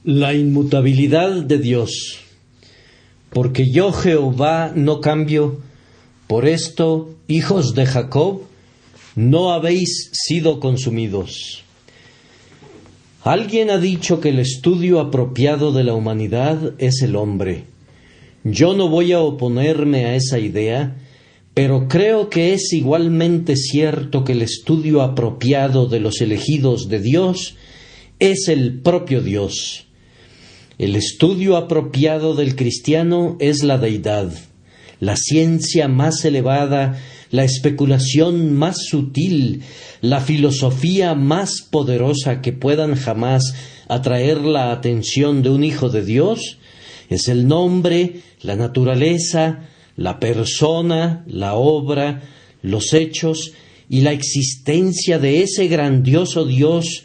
La inmutabilidad de Dios. Porque yo, Jehová, no cambio, por esto, hijos de Jacob, no habéis sido consumidos. Alguien ha dicho que el estudio apropiado de la humanidad es el hombre. Yo no voy a oponerme a esa idea, pero creo que es igualmente cierto que el estudio apropiado de los elegidos de Dios es el propio Dios. El estudio apropiado del cristiano es la deidad, la ciencia más elevada, la especulación más sutil, la filosofía más poderosa que puedan jamás atraer la atención de un hijo de Dios, es el nombre, la naturaleza, la persona, la obra, los hechos y la existencia de ese grandioso Dios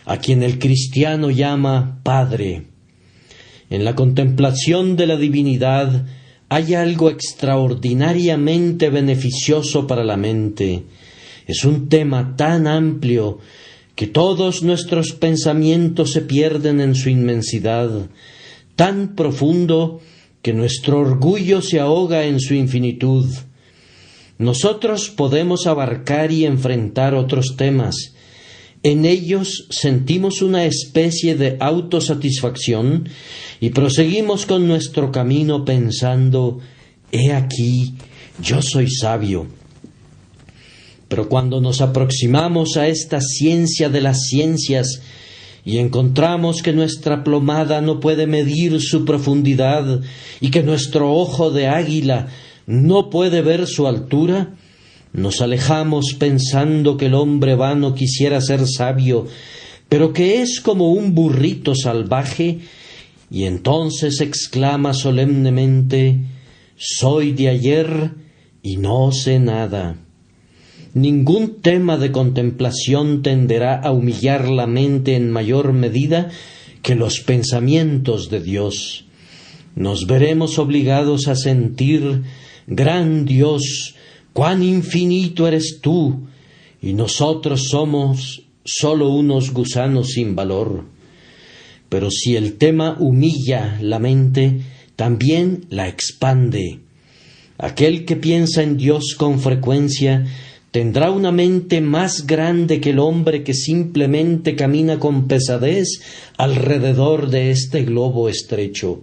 a quien el cristiano llama Padre. En la contemplación de la divinidad hay algo extraordinariamente beneficioso para la mente. Es un tema tan amplio que todos nuestros pensamientos se pierden en su inmensidad, tan profundo que nuestro orgullo se ahoga en su infinitud. Nosotros podemos abarcar y enfrentar otros temas. En ellos sentimos una especie de autosatisfacción y proseguimos con nuestro camino pensando, he aquí, yo soy sabio. Pero cuando nos aproximamos a esta ciencia de las ciencias y encontramos que nuestra plomada no puede medir su profundidad y que nuestro ojo de águila no puede ver su altura, nos alejamos pensando que el hombre vano quisiera ser sabio, pero que es como un burrito salvaje, y entonces exclama solemnemente, soy de ayer y no sé nada. Ningún tema de contemplación tenderá a humillar la mente en mayor medida que los pensamientos de Dios. Nos veremos obligados a sentir, gran Dios, cuán infinito eres tú, y nosotros somos sólo unos gusanos sin valor. Pero si el tema humilla la mente, también la expande. Aquel que piensa en Dios con frecuencia tendrá una mente más grande que el hombre que simplemente camina con pesadez alrededor de este globo estrecho.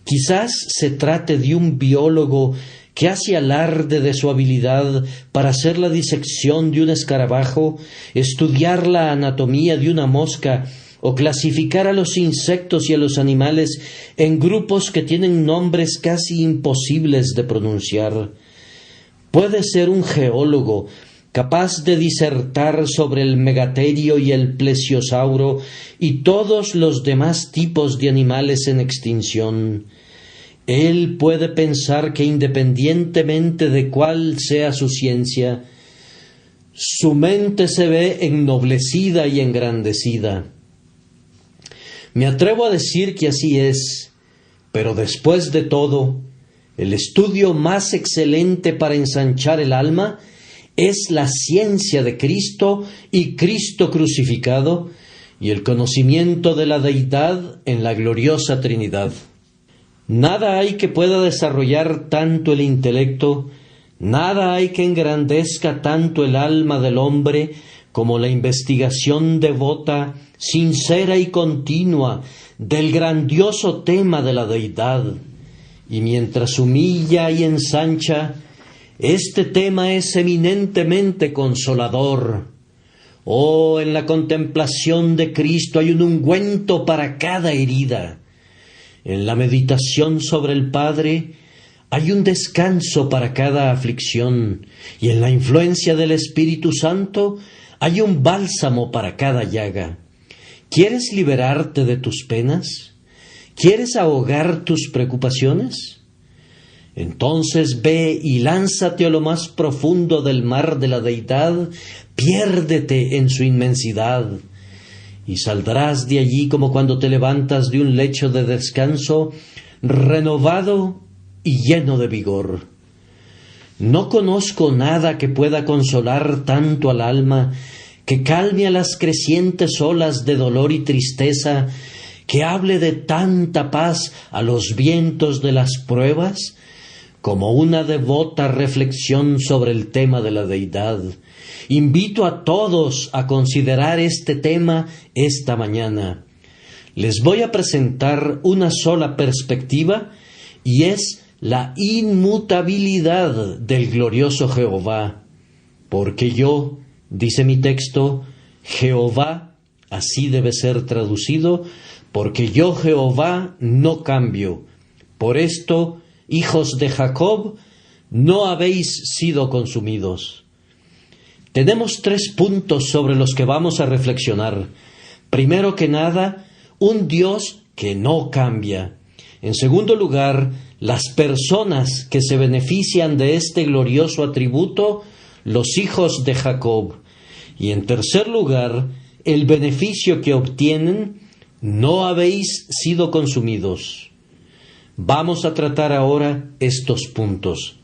Quizás se trate de un biólogo que hace alarde de su habilidad para hacer la disección de un escarabajo, estudiar la anatomía de una mosca o clasificar a los insectos y a los animales en grupos que tienen nombres casi imposibles de pronunciar. Puede ser un geólogo capaz de disertar sobre el megaterio y el plesiosauro y todos los demás tipos de animales en extinción. Él puede pensar que independientemente de cuál sea su ciencia, su mente se ve ennoblecida y engrandecida. Me atrevo a decir que así es, pero después de todo, el estudio más excelente para ensanchar el alma es la ciencia de Cristo y Cristo crucificado y el conocimiento de la deidad en la gloriosa Trinidad. Nada hay que pueda desarrollar tanto el intelecto, nada hay que engrandezca tanto el alma del hombre como la investigación devota, sincera y continua del grandioso tema de la deidad. Y mientras humilla y ensancha, este tema es eminentemente consolador. Oh, en la contemplación de Cristo hay un ungüento para cada herida. En la meditación sobre el Padre hay un descanso para cada aflicción, y en la influencia del Espíritu Santo hay un bálsamo para cada llaga. ¿Quieres liberarte de tus penas? ¿Quieres ahogar tus preocupaciones? Entonces ve y lánzate a lo más profundo del mar de la deidad, piérdete en su inmensidad, y saldrás de allí como cuando te levantas de un lecho de descanso, renovado y lleno de vigor. No conozco nada que pueda consolar tanto al alma, que calme a las crecientes olas de dolor y tristeza que hable de tanta paz a los vientos de las pruebas, como una devota reflexión sobre el tema de la deidad. Invito a todos a considerar este tema esta mañana. Les voy a presentar una sola perspectiva, y es la inmutabilidad del glorioso Jehová. Porque yo, dice mi texto, Jehová, así debe ser traducido, porque yo Jehová no cambio. Por esto, hijos de Jacob, no habéis sido consumidos. Tenemos 3 puntos sobre los que vamos a reflexionar. Primero que nada, un Dios que no cambia. En segundo lugar, las personas que se benefician de este glorioso atributo, los hijos de Jacob. Y en tercer lugar, el beneficio que obtienen, no habéis sido consumidos. Vamos a tratar ahora estos puntos.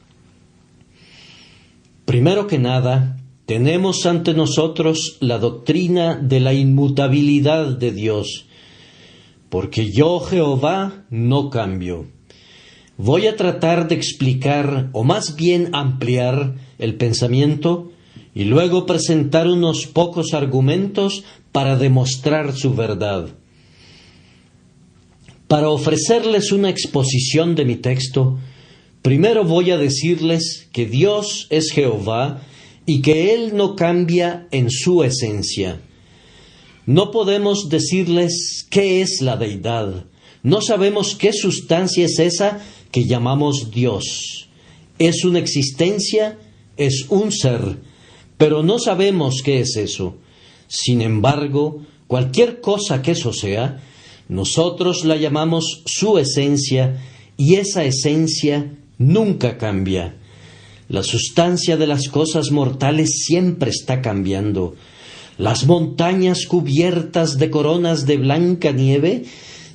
Primero que nada, tenemos ante nosotros la doctrina de la inmutabilidad de Dios, porque yo, Jehová, no cambio. Voy a tratar de explicar, o más bien ampliar, el pensamiento y luego presentar unos pocos argumentos para demostrar su verdad. Para ofrecerles una exposición de mi texto, primero voy a decirles que Dios es Jehová y que Él no cambia en su esencia. No podemos decirles qué es la deidad. No sabemos qué sustancia es esa que llamamos Dios. Es una existencia, es un ser, pero no sabemos qué es eso. Sin embargo, cualquier cosa que eso sea, nosotros la llamamos su esencia, y esa esencia nunca cambia. La sustancia de las cosas mortales siempre está cambiando. Las montañas cubiertas de coronas de blanca nieve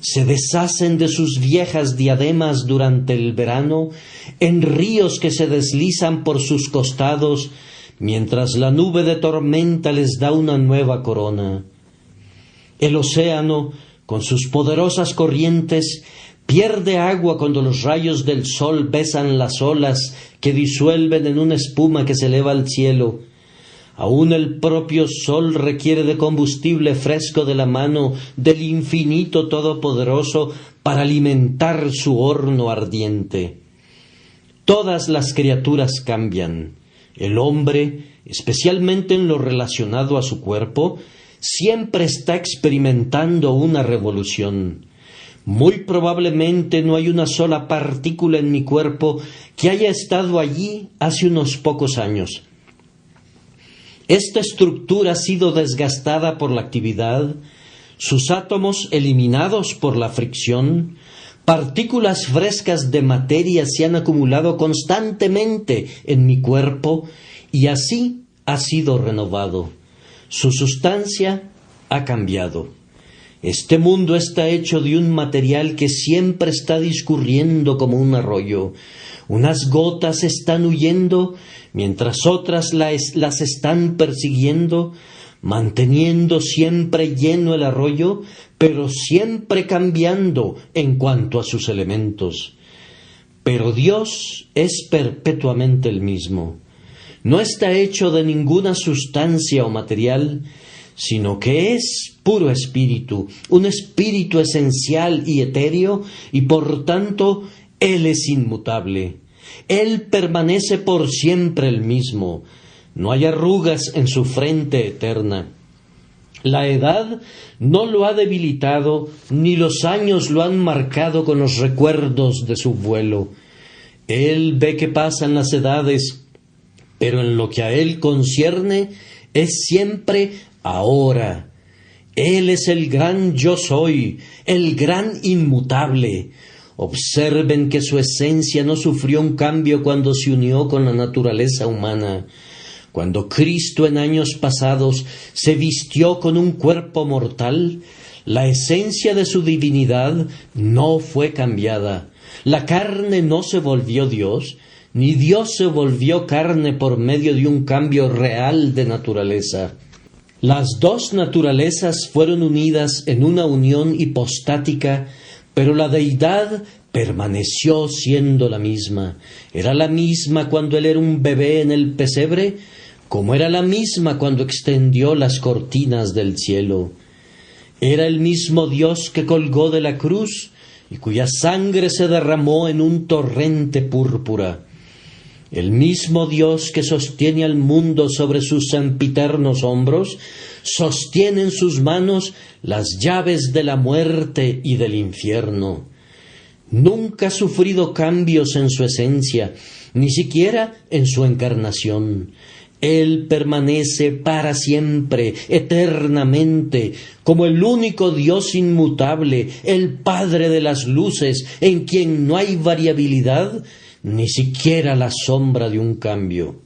se deshacen de sus viejas diademas durante el verano en ríos que se deslizan por sus costados, mientras la nube de tormenta les da una nueva corona. El océano, con sus poderosas corrientes, pierde agua cuando los rayos del sol besan las olas que disuelven en una espuma que se eleva al cielo. Aún el propio sol requiere de combustible fresco de la mano del infinito todopoderoso para alimentar su horno ardiente. Todas las criaturas cambian. El hombre, especialmente en lo relacionado a su cuerpo, siempre está experimentando una revolución. Muy probablemente no hay una sola partícula en mi cuerpo que haya estado allí hace unos pocos años. Esta estructura ha sido desgastada por la actividad, sus átomos eliminados por la fricción, partículas frescas de materia se han acumulado constantemente en mi cuerpo y así ha sido renovado. Su sustancia ha cambiado. Este mundo está hecho de un material que siempre está discurriendo como un arroyo. Unas gotas están huyendo, mientras otras las están persiguiendo, manteniendo siempre lleno el arroyo, pero siempre cambiando en cuanto a sus elementos. Pero Dios es perpetuamente el mismo. No está hecho de ninguna sustancia o material, sino que es puro espíritu, un espíritu esencial y etéreo, y por tanto Él es inmutable. Él permanece por siempre el mismo. No hay arrugas en su frente eterna. La edad no lo ha debilitado, ni los años lo han marcado con los recuerdos de su vuelo. Él ve que pasan las edades, pero en lo que a Él concierne es siempre ahora. Él es el gran yo soy, el gran inmutable. Observen que su esencia no sufrió un cambio cuando se unió con la naturaleza humana. Cuando Cristo en años pasados se vistió con un cuerpo mortal, la esencia de su divinidad no fue cambiada. La carne no se volvió Dios, ni Dios se volvió carne por medio de un cambio real de naturaleza. Las dos naturalezas fueron unidas en una unión hipostática, pero la deidad permaneció siendo la misma. Era la misma cuando él era un bebé en el pesebre, como era la misma cuando extendió las cortinas del cielo. Era el mismo Dios que colgó de la cruz y cuya sangre se derramó en un torrente púrpura. El mismo Dios que sostiene al mundo sobre sus sempiternos hombros, sostiene en sus manos las llaves de la muerte y del infierno. Nunca ha sufrido cambios en su esencia, ni siquiera en su encarnación. Él permanece para siempre, eternamente, como el único Dios inmutable, el Padre de las luces, en quien no hay variabilidad, ni siquiera la sombra de un cambio.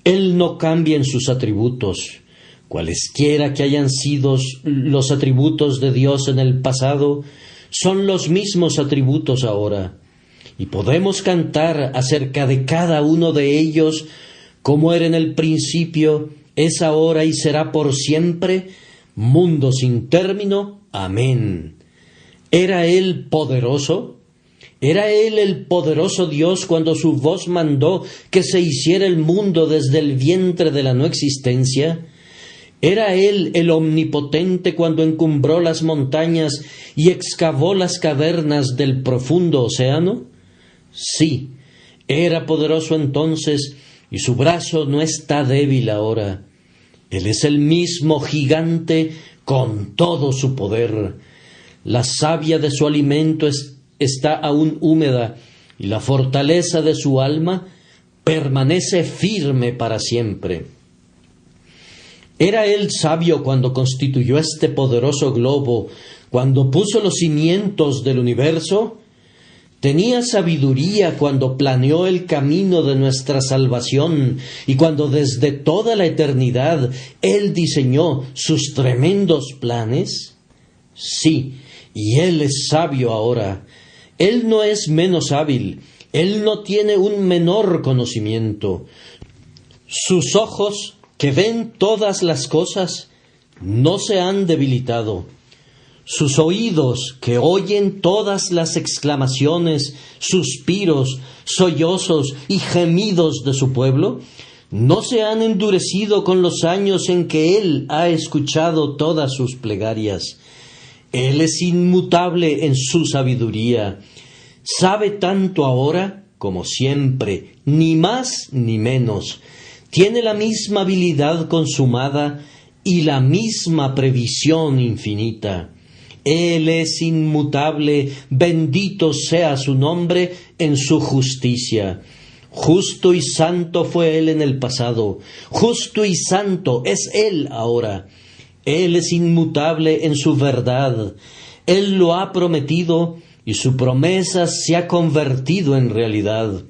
Él no cambia en sus atributos. Cualesquiera que hayan sido los atributos de Dios en el pasado, son los mismos atributos ahora. Y podemos cantar acerca de cada uno de ellos, como era en el principio, es ahora y será por siempre, mundo sin término. Amén. ¿Era Él poderoso? ¿Era Él el poderoso Dios cuando su voz mandó que se hiciera el mundo desde el vientre de la no existencia? ¿Era Él el omnipotente cuando encumbró las montañas y excavó las cavernas del profundo océano? Sí, era poderoso entonces, y su brazo no está débil ahora. Él es el mismo gigante con todo su poder. La savia de su alimento está aún húmeda, y la fortaleza de su alma permanece firme para siempre. ¿Era él sabio cuando constituyó este poderoso globo, cuando puso los cimientos del universo? ¿Tenía sabiduría cuando planeó el camino de nuestra salvación y cuando desde toda la eternidad Él diseñó sus tremendos planes? Sí, y Él es sabio ahora. Él no es menos hábil, Él no tiene un menor conocimiento. Sus ojos, que ven todas las cosas, no se han debilitado. Sus oídos, que oyen todas las exclamaciones, suspiros, sollozos y gemidos de su pueblo, no se han endurecido con los años en que Él ha escuchado todas sus plegarias. Él es inmutable en su sabiduría. Sabe tanto ahora como siempre, ni más ni menos. Tiene la misma habilidad consumada y la misma previsión infinita. Él es inmutable, bendito sea su nombre en su justicia. Justo y santo fue Él en el pasado, justo y santo es Él ahora. Él es inmutable en su verdad. Él lo ha prometido y su promesa se ha convertido en realidad.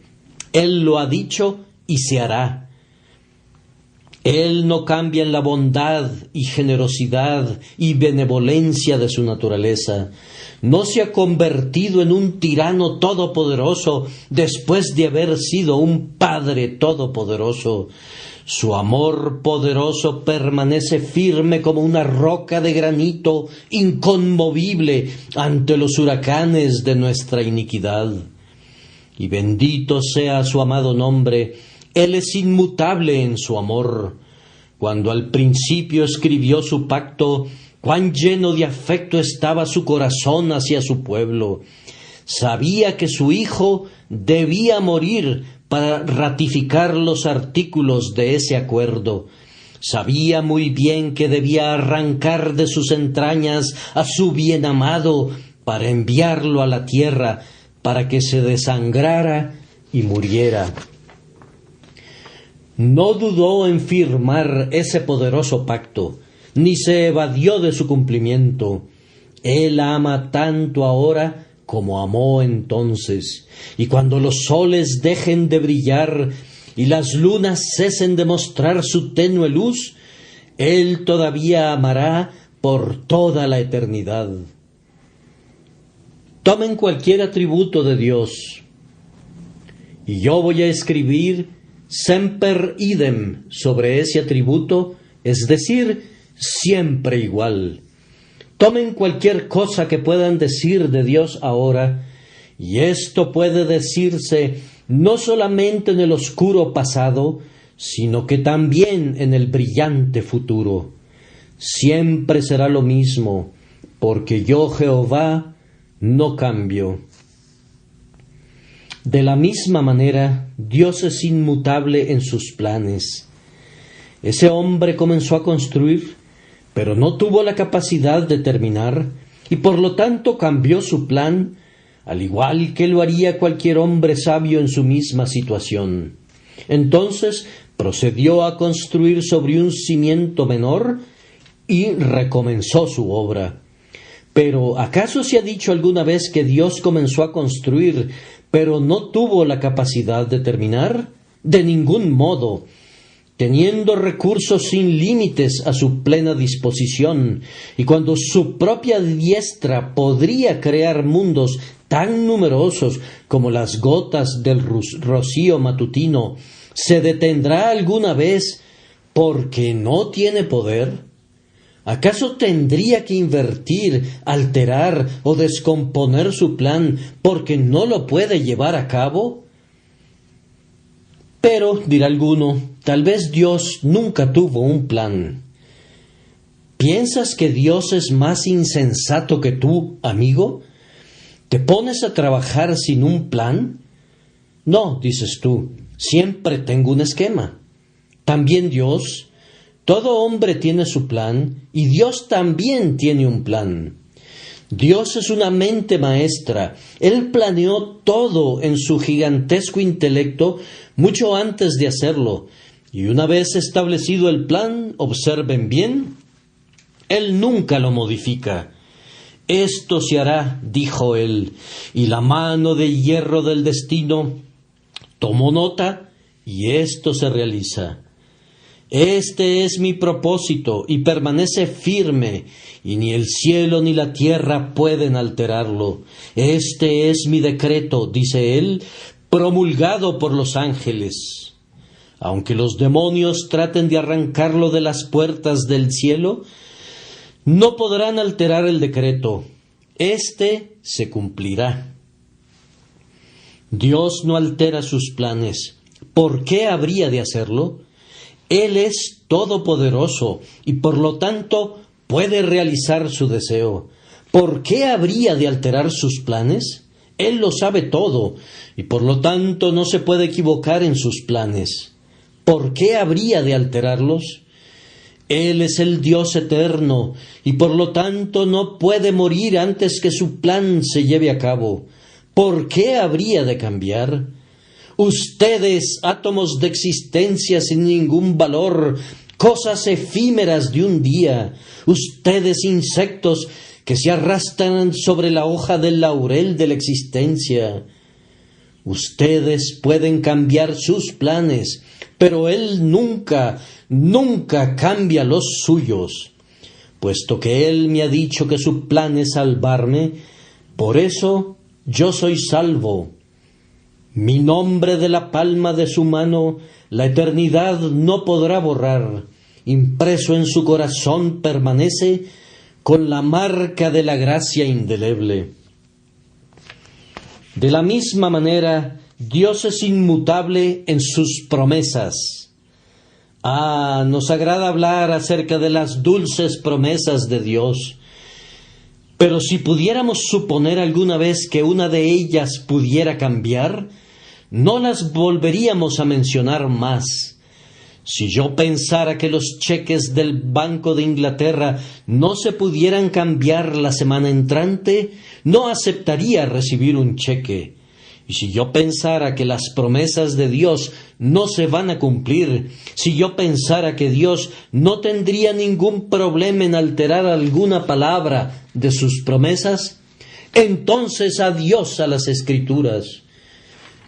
Él lo ha dicho y se hará. Él no cambia en la bondad y generosidad y benevolencia de su naturaleza. No se ha convertido en un tirano todopoderoso después de haber sido un Padre todopoderoso. Su amor poderoso permanece firme como una roca de granito, inconmovible ante los huracanes de nuestra iniquidad. Y bendito sea su amado nombre. Él es inmutable en su amor. Cuando al principio escribió su pacto, cuán lleno de afecto estaba su corazón hacia su pueblo. Sabía que su Hijo debía morir para ratificar los artículos de ese acuerdo. Sabía muy bien que debía arrancar de sus entrañas a su bien amado para enviarlo a la tierra, para que se desangrara y muriera. No dudó en firmar ese poderoso pacto, ni se evadió de su cumplimiento. Él ama tanto ahora como amó entonces, y cuando los soles dejen de brillar y las lunas cesen de mostrar su tenue luz, Él todavía amará por toda la eternidad. Tomen cualquier atributo de Dios, y yo voy a escribir semper idem sobre ese atributo es decir, siempre igual. Tomen cualquier cosa que puedan decir de Dios ahora, y esto puede decirse no solamente en el oscuro pasado, sino que también en el brillante futuro. Siempre será lo mismo, porque yo, Jehová, no cambio. De la misma manera, Dios es inmutable en sus planes. Ese hombre comenzó a construir, pero no tuvo la capacidad de terminar, y por lo tanto cambió su plan, al igual que lo haría cualquier hombre sabio en su misma situación. Entonces procedió a construir sobre un cimiento menor y recomenzó su obra. Pero ¿acaso se ha dicho alguna vez que Dios comenzó a construir, pero no tuvo la capacidad de terminar? De ningún modo. Teniendo recursos sin límites a su plena disposición, y cuando su propia diestra podría crear mundos tan numerosos como las gotas del rocío matutino, ¿se detendrá alguna vez porque no tiene poder? ¿Acaso tendría que invertir, alterar o descomponer su plan porque no lo puede llevar a cabo? Pero, dirá alguno, tal vez Dios nunca tuvo un plan. ¿Piensas que Dios es más insensato que tú, amigo? ¿Te pones a trabajar sin un plan? No, dices tú, siempre tengo un esquema. También Dios, todo hombre tiene su plan y Dios también tiene un plan. Dios es una mente maestra. Él planeó todo en su gigantesco intelecto mucho antes de hacerlo. Y una vez establecido el plan, observen bien, Él nunca lo modifica. Esto se hará, dijo Él, y la mano de hierro del destino tomó nota y esto se realiza. Este es mi propósito y permanece firme, y ni el cielo ni la tierra pueden alterarlo. Este es mi decreto, dice él, promulgado por los ángeles. Aunque los demonios traten de arrancarlo de las puertas del cielo, no podrán alterar el decreto. Este se cumplirá. Dios no altera sus planes. ¿Por qué habría de hacerlo? Él es todopoderoso y por lo tanto puede realizar su deseo. ¿Por qué habría de alterar sus planes? Él lo sabe todo y por lo tanto no se puede equivocar en sus planes. ¿Por qué habría de alterarlos? Él es el Dios eterno y por lo tanto no puede morir antes que su plan se lleve a cabo. ¿Por qué habría de cambiar? Ustedes, átomos de existencia sin ningún valor, cosas efímeras de un día, ustedes, insectos que se arrastran sobre la hoja del laurel de la existencia, ustedes pueden cambiar sus planes, pero Él nunca cambia los suyos. Puesto que Él me ha dicho que su plan es salvarme, por eso yo soy salvo. Mi nombre de la palma de su mano, la eternidad no podrá borrar. Impreso en su corazón permanece con la marca de la gracia indeleble. De la misma manera, Dios es inmutable en sus promesas. Nos agrada hablar acerca de las dulces promesas de Dios. Pero si pudiéramos suponer alguna vez que una de ellas pudiera cambiar, no las volveríamos a mencionar más. Si yo pensara que los cheques del Banco de Inglaterra no se pudieran cambiar la semana entrante, no aceptaría recibir un cheque. Y si yo pensara que las promesas de Dios no se van a cumplir, si yo pensara que Dios no tendría ningún problema en alterar alguna palabra de sus promesas, entonces adiós a las Escrituras.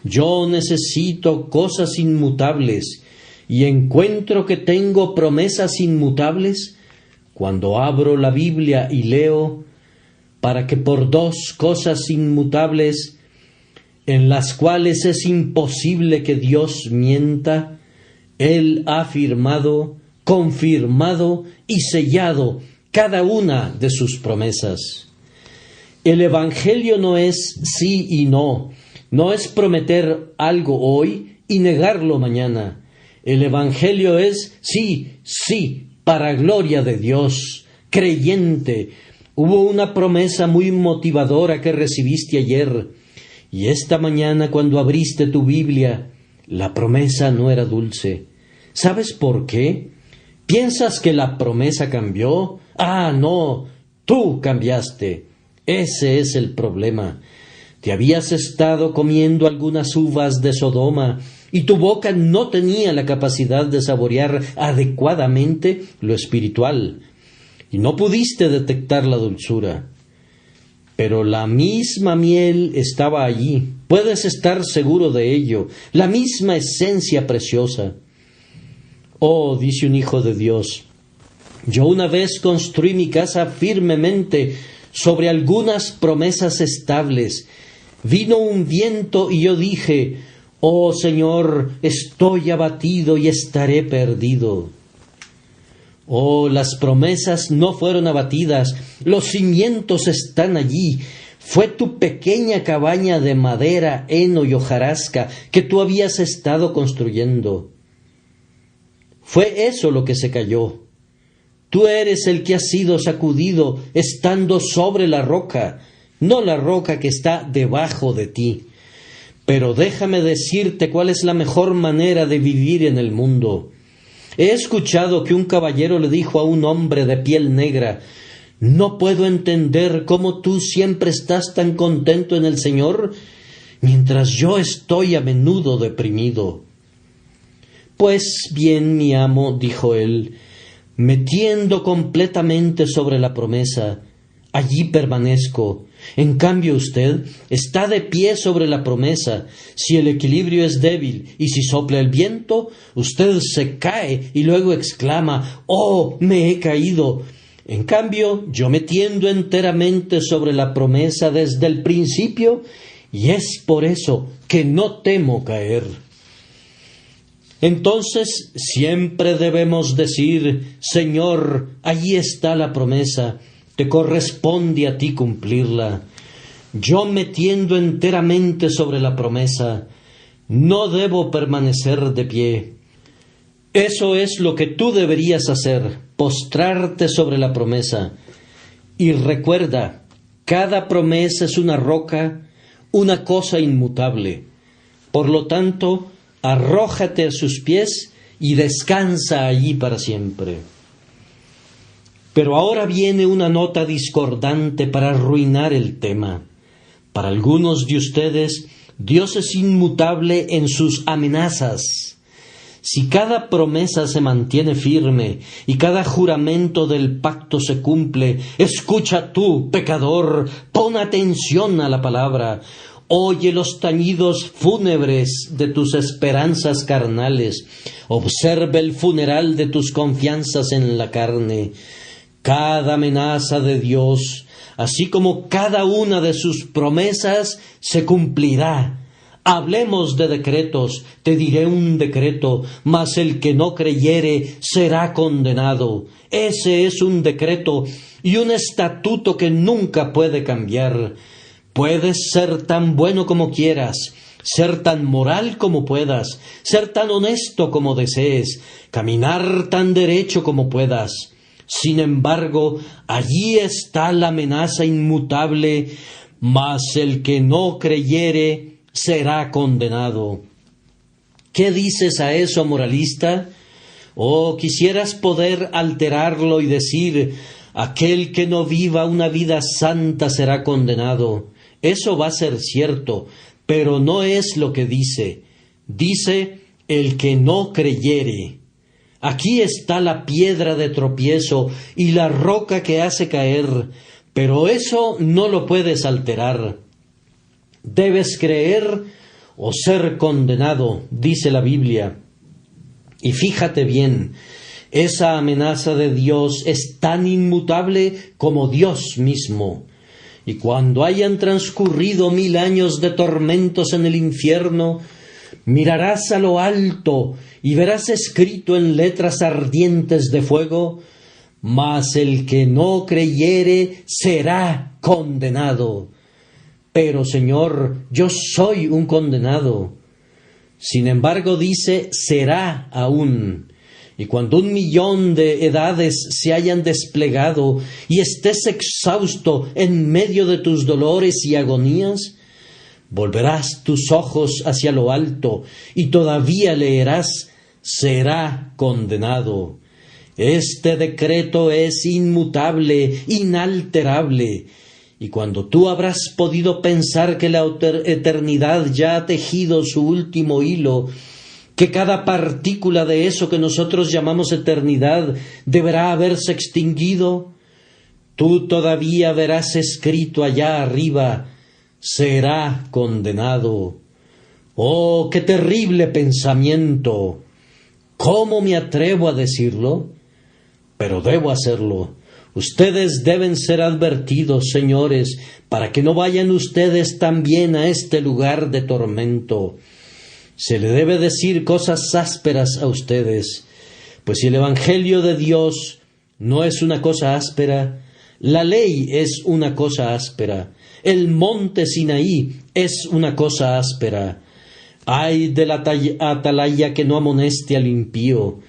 Yo necesito cosas inmutables y encuentro que tengo promesas inmutables cuando abro la Biblia y leo para que por dos cosas inmutables en las cuales es imposible que Dios mienta, Él ha firmado confirmado y sellado cada una de sus promesas. El Evangelio no es sí y no, no es prometer algo hoy y negarlo mañana. El Evangelio es sí, sí, para gloria de Dios, creyente. Hubo una promesa muy motivadora que recibiste ayer, y esta mañana cuando abriste tu Biblia, la promesa no era dulce. ¿Sabes por qué? ¿Piensas que la promesa cambió? Ah, no, tú cambiaste. Ese es el problema. Te habías estado comiendo algunas uvas de Sodoma y tu boca no tenía la capacidad de saborear adecuadamente lo espiritual y no pudiste detectar la dulzura. Pero la misma miel estaba allí, puedes estar seguro de ello, la misma esencia preciosa. Oh, dice un hijo de Dios, yo una vez construí mi casa firmemente sobre algunas promesas estables. Vino un viento y yo dije, oh Señor, estoy abatido y estaré perdido. Oh, las promesas no fueron abatidas, los cimientos están allí. Fue tu pequeña cabaña de madera, heno y hojarasca que tú habías estado construyendo. Fue eso lo que se cayó. Tú eres el que ha sido sacudido estando sobre la roca, no la roca que está debajo de ti. Pero déjame decirte cuál es la mejor manera de vivir en el mundo. He escuchado que un caballero le dijo a un hombre de piel negra, no puedo entender cómo tú siempre estás tan contento en el Señor, mientras yo estoy a menudo deprimido. Pues bien, mi amo, dijo él, me tiendo completamente sobre la promesa, allí permanezco. En cambio usted está de pie sobre la promesa. Si el equilibrio es débil y si sopla el viento, usted se cae y luego exclama, ¡oh, me he caído! En cambio, yo me tiendo enteramente sobre la promesa desde el principio y es por eso que no temo caer. Entonces siempre debemos decir, Señor, allí está la promesa, te corresponde a ti cumplirla. Yo me tiendo enteramente sobre la promesa, no debo permanecer de pie. Eso es lo que tú deberías hacer, postrarte sobre la promesa. Y recuerda, cada promesa es una roca, una cosa inmutable. Por lo tanto, arrójate a sus pies y descansa allí para siempre. Pero ahora viene una nota discordante para arruinar el tema. Para algunos de ustedes, Dios es inmutable en sus amenazas. Si cada promesa se mantiene firme y cada juramento del pacto se cumple, escucha tú, pecador, pon atención a la palabra. Oye los tañidos fúnebres de tus esperanzas carnales. Observa el funeral de tus confianzas en la carne. Cada amenaza de Dios, así como cada una de sus promesas, se cumplirá. Hablemos de decretos, te diré un decreto, mas el que no creyere será condenado. Ese es un decreto y un estatuto que nunca puede cambiar. Puedes ser tan bueno como quieras, ser tan moral como puedas, ser tan honesto como desees, caminar tan derecho como puedas. Sin embargo, allí está la amenaza inmutable, mas el que no creyere será condenado. ¿Qué dices a eso, moralista? ¿O quisieras poder alterarlo y decir, aquel que no viva una vida santa será condenado? Eso va a ser cierto, pero no es lo que dice. Dice, el que no creyere. Aquí está la piedra de tropiezo y la roca que hace caer, pero eso no lo puedes alterar. Debes creer o ser condenado, dice la Biblia. Y fíjate bien, esa amenaza de Dios es tan inmutable como Dios mismo. Y cuando hayan transcurrido 1000 años de tormentos en el infierno, Mirarás a lo alto y verás escrito en letras ardientes de fuego: mas el que no creyere será condenado. Pero, Señor, yo soy un condenado. Sin embargo, dice, será aún. Y cuando 1.000.000 de edades se hayan desplegado y estés exhausto en medio de tus dolores y agonías, volverás tus ojos hacia lo alto y todavía leerás: será condenado. Este decreto es inmutable, inalterable. Y cuando tú habrás podido pensar que la eternidad ya ha tejido su último hilo, que cada partícula de eso que nosotros llamamos eternidad deberá haberse extinguido, tú todavía verás escrito allá arriba: será condenado. ¡Oh, qué terrible pensamiento! ¿Cómo me atrevo a decirlo? Pero debo hacerlo. Ustedes deben ser advertidos, señores, para que no vayan ustedes también a este lugar de tormento. Se le debe decir cosas ásperas a ustedes, pues si el Evangelio de Dios no es una cosa áspera, la ley es una cosa áspera, el monte Sinaí es una cosa áspera. Ay de la atalaya que no amoneste al impío.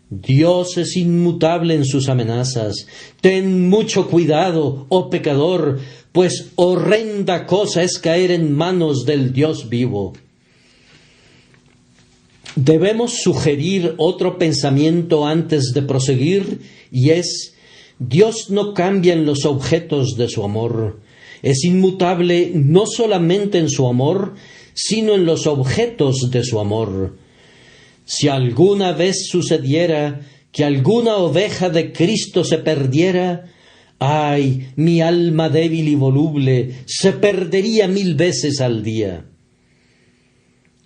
Dios es inmutable en sus amenazas. Ten mucho cuidado, oh pecador, pues horrenda cosa es caer en manos del Dios vivo. Debemos sugerir otro pensamiento antes de proseguir, y es: Dios no cambia en los objetos de su amor. Es inmutable no solamente en su amor, sino en los objetos de su amor. Si alguna vez sucediera que alguna oveja de Cristo se perdiera, ¡ay, mi alma débil y voluble se perdería 1000 veces al día!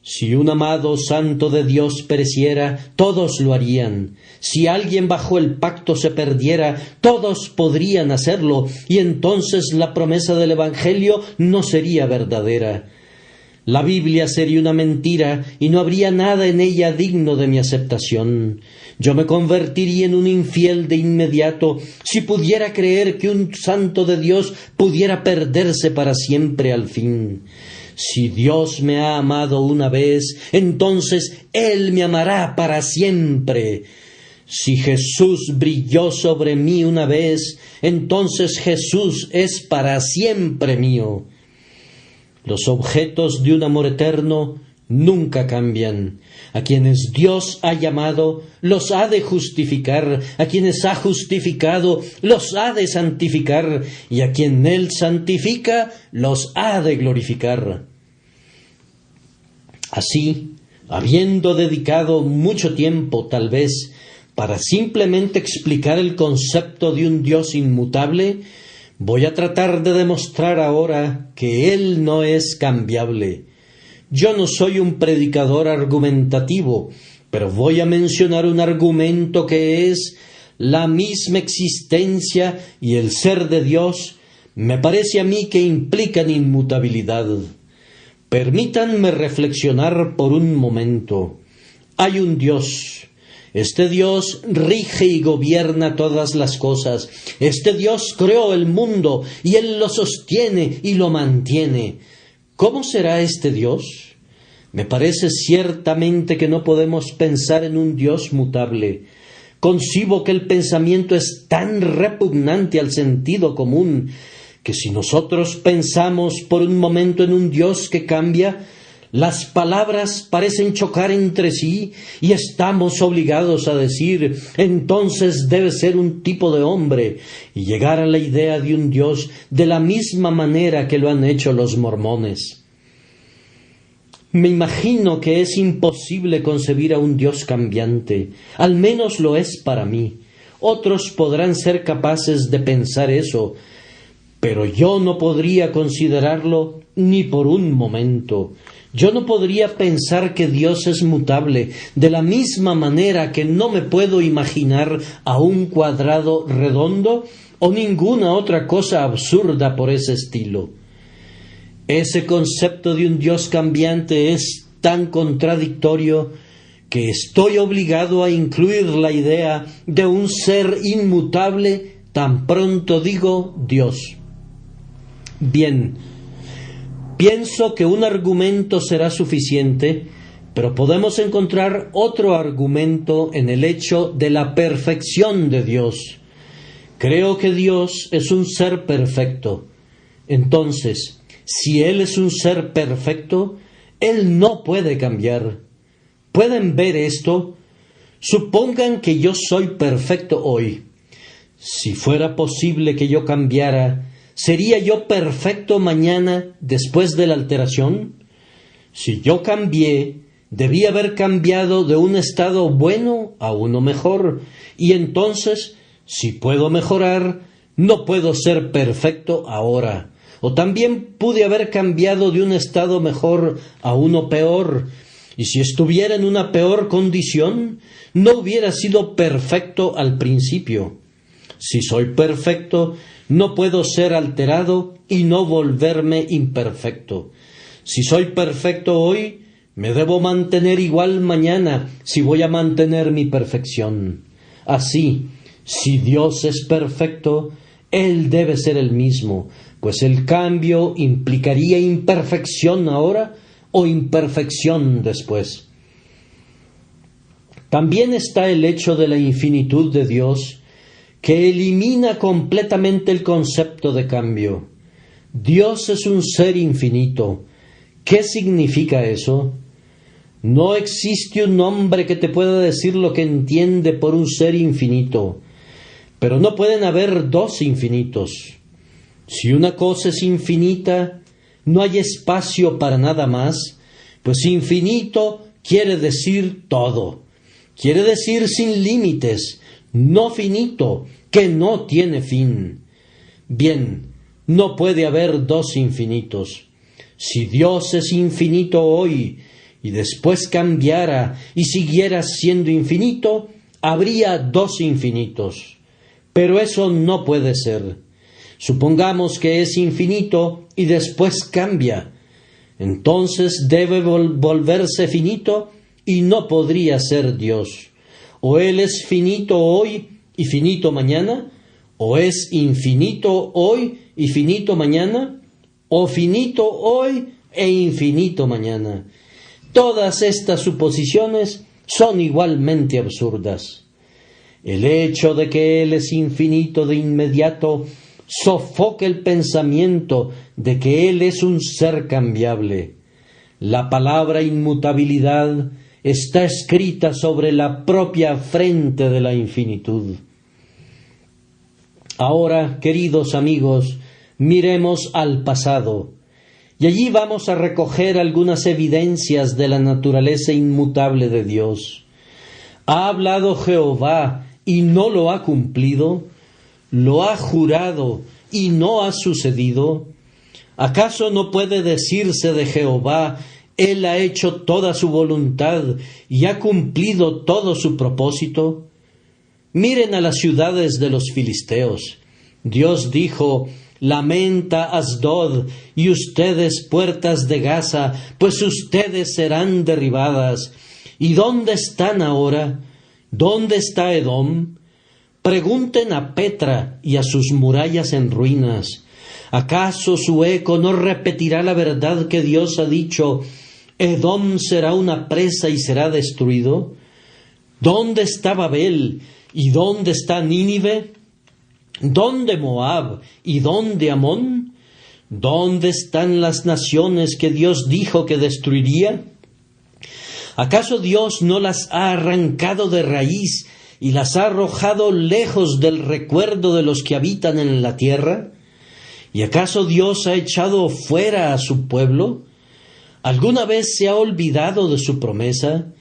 Si un amado santo de Dios pereciera, todos lo harían. Si alguien bajo el pacto se perdiera, todos podrían hacerlo, y entonces la promesa del Evangelio no sería verdadera. La Biblia sería una mentira y no habría nada en ella digno de mi aceptación. Yo me convertiría en un infiel de inmediato si pudiera creer que un santo de Dios pudiera perderse para siempre al fin. Si Dios me ha amado una vez, entonces Él me amará para siempre. Si Jesús brilló sobre mí una vez, entonces Jesús es para siempre mío. Los objetos de un amor eterno nunca cambian. A quienes Dios ha llamado, los ha de justificar. A quienes ha justificado, los ha de santificar. Y a quien Él santifica, los ha de glorificar. Así, habiendo dedicado mucho tiempo, tal vez, para simplemente explicar el concepto de un Dios inmutable, voy a tratar de demostrar ahora que Él no es cambiable. Yo no soy un predicador argumentativo, pero voy a mencionar un argumento que es la misma existencia y el ser de Dios. Me parece a mí que implican inmutabilidad. Permítanme reflexionar por un momento. Hay un Dios. Este Dios rige y gobierna todas las cosas. Este Dios creó el mundo y Él lo sostiene y lo mantiene. ¿Cómo será este Dios? Me parece ciertamente que no podemos pensar en un Dios mutable. Concibo que el pensamiento es tan repugnante al sentido común que si nosotros pensamos por un momento en un Dios que cambia, las palabras parecen chocar entre sí y estamos obligados a decir: entonces debe ser un tipo de hombre, y llegar a la idea de un Dios de la misma manera que lo han hecho los mormones. Me imagino que es imposible concebir a un Dios cambiante, al menos lo es para mí. Otros podrán ser capaces de pensar eso, pero yo no podría considerarlo ni por un momento. Yo no podría pensar que Dios es mutable, de la misma manera que no me puedo imaginar a un cuadrado redondo o ninguna otra cosa absurda por ese estilo. Ese concepto de un Dios cambiante es tan contradictorio que estoy obligado a incluir la idea de un ser inmutable tan pronto digo Dios. Bien, pienso que un argumento será suficiente, pero podemos encontrar otro argumento en el hecho de la perfección de Dios. Creo que Dios es un ser perfecto. Entonces, si Él es un ser perfecto, Él no puede cambiar. ¿Pueden ver esto? Supongan que yo soy perfecto hoy. Si fuera posible que yo cambiara, ¿sería yo perfecto mañana después de la alteración? Si yo cambié, debí haber cambiado de un estado bueno a uno mejor, y entonces, si puedo mejorar, no puedo ser perfecto ahora. O también pude haber cambiado de un estado mejor a uno peor, y si estuviera en una peor condición, no hubiera sido perfecto al principio. Si soy perfecto, no puedo ser alterado y no volverme imperfecto. Si soy perfecto hoy, me debo mantener igual mañana si voy a mantener mi perfección. Así, si Dios es perfecto, Él debe ser el mismo, pues el cambio implicaría imperfección ahora o imperfección después. También está el hecho de la infinitud de Dios, que elimina completamente el concepto de cambio. Dios es un ser infinito. ¿Qué significa eso? No existe un hombre que te pueda decir lo que entiende por un ser infinito, pero no pueden haber dos infinitos. Si una cosa es infinita, no hay espacio para nada más, pues infinito quiere decir todo. Quiere decir sin límites, no finito, que no tiene fin. Bien, no puede haber dos infinitos. Si Dios es infinito hoy y después cambiara y siguiera siendo infinito, habría dos infinitos. Pero eso no puede ser. Supongamos que es infinito y después cambia. Entonces debe volverse finito y no podría ser Dios. O Él es finito hoy y finito mañana, o es infinito hoy y finito mañana, o finito hoy e infinito mañana. Todas estas suposiciones son igualmente absurdas. El hecho de que Él es infinito de inmediato sofoca el pensamiento de que Él es un ser cambiable. La palabra inmutabilidad está escrita sobre la propia frente de la infinitud. Ahora, queridos amigos, miremos al pasado, y allí vamos a recoger algunas evidencias de la naturaleza inmutable de Dios. ¿Ha hablado Jehová y no lo ha cumplido? ¿Lo ha jurado y no ha sucedido? ¿Acaso no puede decirse de Jehová: Él ha hecho toda su voluntad y ha cumplido todo su propósito? Miren a las ciudades de los filisteos. Dios dijo: lamenta Asdod, y ustedes puertas de Gaza, pues ustedes serán derribadas. ¿Y dónde están ahora? ¿Dónde está Edom? Pregunten a Petra y a sus murallas en ruinas. ¿Acaso su eco no repetirá la verdad que Dios ha dicho? Edom será una presa y será destruido. ¿Dónde está Babel? ¿Y dónde está Nínive? ¿Dónde Moab? ¿Y dónde Amón? ¿Dónde están las naciones que Dios dijo que destruiría? ¿Acaso Dios no las ha arrancado de raíz y las ha arrojado lejos del recuerdo de los que habitan en la tierra? ¿Y acaso Dios ha echado fuera a su pueblo? ¿Alguna vez se ha olvidado de su promesa?